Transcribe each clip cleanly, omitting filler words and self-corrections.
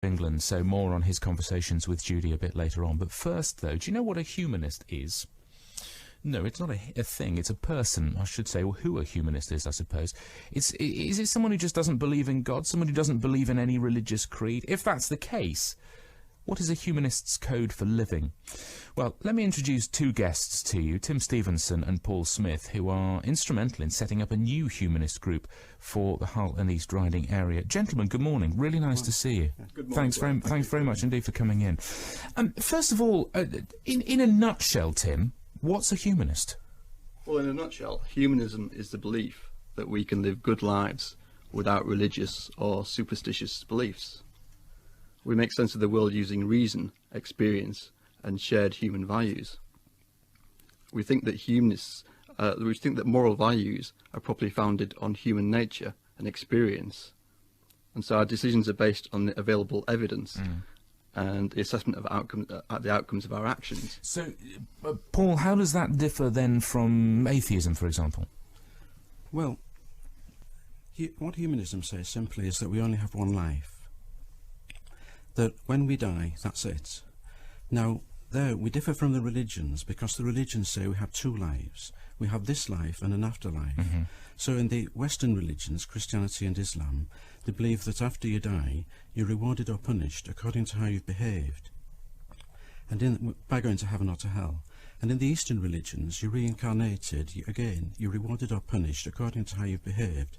England, so more on his conversations with Judy a bit later on. But first, though, do you know what a humanist is? No, it's not a thing, it's a person, I should say, or who a humanist is, I suppose. Is it someone who just doesn't believe in God, someone who doesn't believe in any religious creed? If that's the case, what is a humanist's code for living? Well, let me introduce two guests to you, Tim Stevenson and Paul Smith, who are instrumental in setting up a new humanist group for the Hull and East Riding area. Gentlemen, good morning. Really nice to see you. Good morning. Thanks very much indeed for coming in. First of all, in a nutshell, Tim, what's a humanist? Well, in a nutshell, humanism is the belief that we can live good lives without religious or superstitious beliefs. We make sense of the world using reason, experience, and shared human values. We think that moral values are properly founded on human nature and experience, and so our decisions are based on the available evidence and the assessment of the outcomes of our actions. So, Paul, how does that differ then from atheism, for example? Well, what humanism says simply is that we only have one life. That when we die, that's it. Now, there we differ from the religions, because the religions say we have two lives. We have this life and an afterlife. So in the Western religions, Christianity and Islam, they believe that after you die, you're rewarded or punished according to how you've behaved, and by going to heaven or to hell. And in the Eastern religions, you're reincarnated. You're rewarded or punished according to how you've behaved,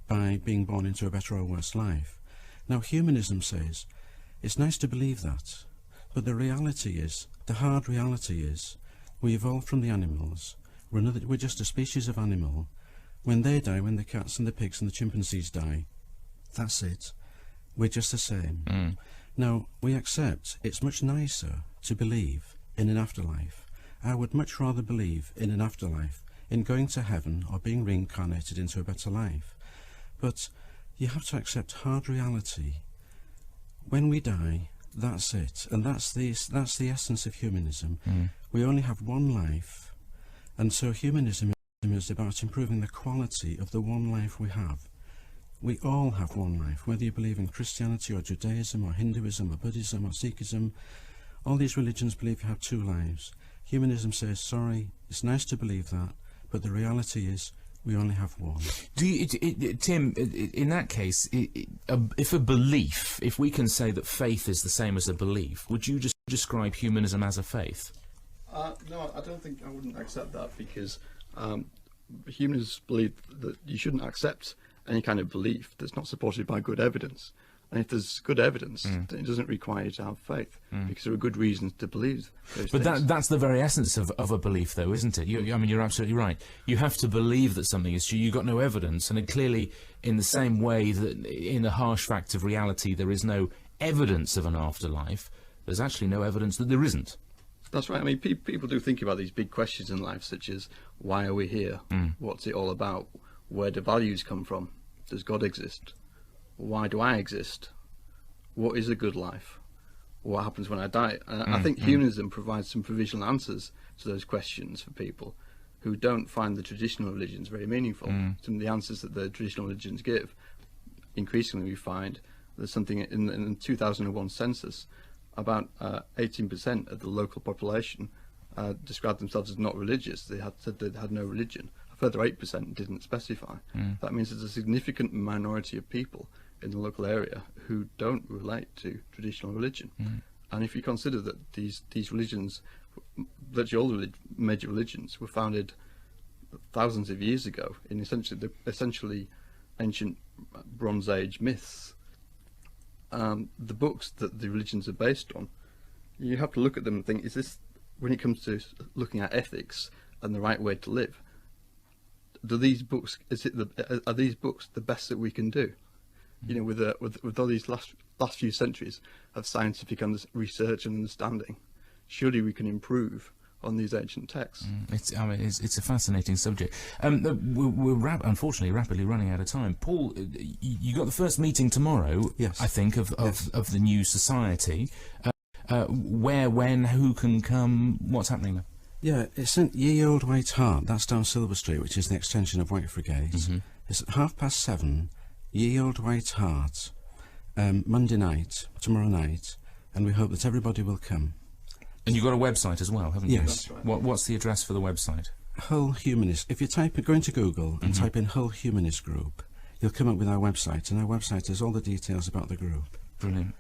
by being born into a better or worse life. Now, humanism says, it's nice to believe that, but the reality is, the hard reality is, we evolved from the animals. We're just a species of animal. When they die, when the cats and the pigs and the chimpanzees die, that's it. We're just the same. Now, we accept it's much nicer to believe in an afterlife. I would much rather believe in an afterlife, in going to heaven or being reincarnated into a better life. But you have to accept hard reality. When we die, that's it, and that's the essence of humanism. We only have one life, and so humanism is about improving the quality of the one life we have. We all have one life, whether you believe in Christianity or Judaism or Hinduism or Buddhism or Sikhism. All these religions believe you have two lives. Humanism says, sorry, it's nice to believe that, but the reality is we only have one. Tim, in that case, if we can say that faith is the same as a belief, would you just describe humanism as a faith? No, I don't think I wouldn't accept that, because humanists believe that you shouldn't accept any kind of belief that's not supported by good evidence. And if there's good evidence, then it doesn't require you to have faith, because there are good reasons to believe those things. But that's the very essence of a belief, though, isn't it? I mean, you're absolutely right. You have to believe that something is true. You've got no evidence, and it clearly, in the same way that in the harsh fact of reality there is no evidence of an afterlife, there's actually no evidence that there isn't. That's right. I mean, people do think about these big questions in life, such as, why are we here? What's it all about? Where do values come from? Does God exist? Why do I exist? What is a good life? What happens when I die? I think humanism provides some provisional answers to those questions for people who don't find the traditional religions very meaningful. Some of the answers that the traditional religions give, increasingly we find there's something in the 2001 census, about 18% of the local population described themselves as not religious. They said they had no religion. A further 8% didn't specify. That means there's a significant minority of people in the local area who don't relate to traditional religion. And if you consider that these religions, virtually all the major religions, were founded thousands of years ago in essentially ancient Bronze Age myths, the books that the religions are based on, you have to look at them and think, is this, when it comes to looking at ethics and the right way to live, are these books the best that we can do? You know, with all these last few centuries of scientific research and understanding, surely we can improve on these ancient texts. It's a fascinating subject. We're unfortunately rapidly running out of time. Paul, you got the first meeting tomorrow, yes, I think, of the new society. Where, when, who can come? What's happening there? Yeah, it's in Ye Old White Hart. That's down Silver Street, which is the extension of Whiteford Gate. It's at 7:30. Ye Old White Hart, Monday night, tomorrow night, and we hope that everybody will come. And you've got a website as well, haven't you? Yes. Right. What's the address for the website? Hull Humanist. If you go into Google and type in Hull Humanist Group, you'll come up with our website, and our website has all the details about the group. Brilliant.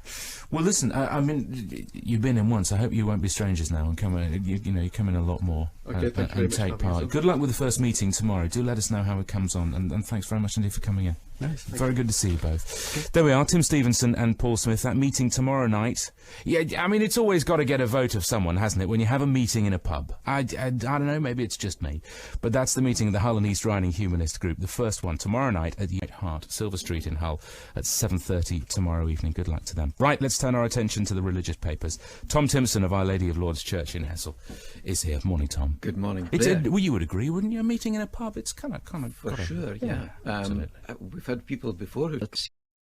Well, listen, I mean, you've been in once. I hope you won't be strangers now and come in. You come in a lot more Okay, thank you very and much take for having us part. on. Good luck with the first meeting tomorrow. Do let us know how it comes on, and thanks very much indeed for coming in. Nice. Very good to see you both. There we are, Tim Stevenson and Paul Smith. That meeting tomorrow night. Yeah, I mean, it's always got to get a vote of someone, hasn't it, when you have a meeting in a pub? I don't know, maybe it's just me. But that's the meeting of the Hull and East Riding Humanist Group, the first one, tomorrow night at the White Hart, Silver Street in Hull, at 7:30 tomorrow evening. Good luck to them. Right, let's turn our attention to the religious papers. Tom Timpson of Our Lady of Lourdes Church in Hessel is here. Morning, Tom. Good morning, It's Blair. well, you would agree, wouldn't you? A meeting in a pub, it's kind of For sure, yeah. absolutely. We've had people before who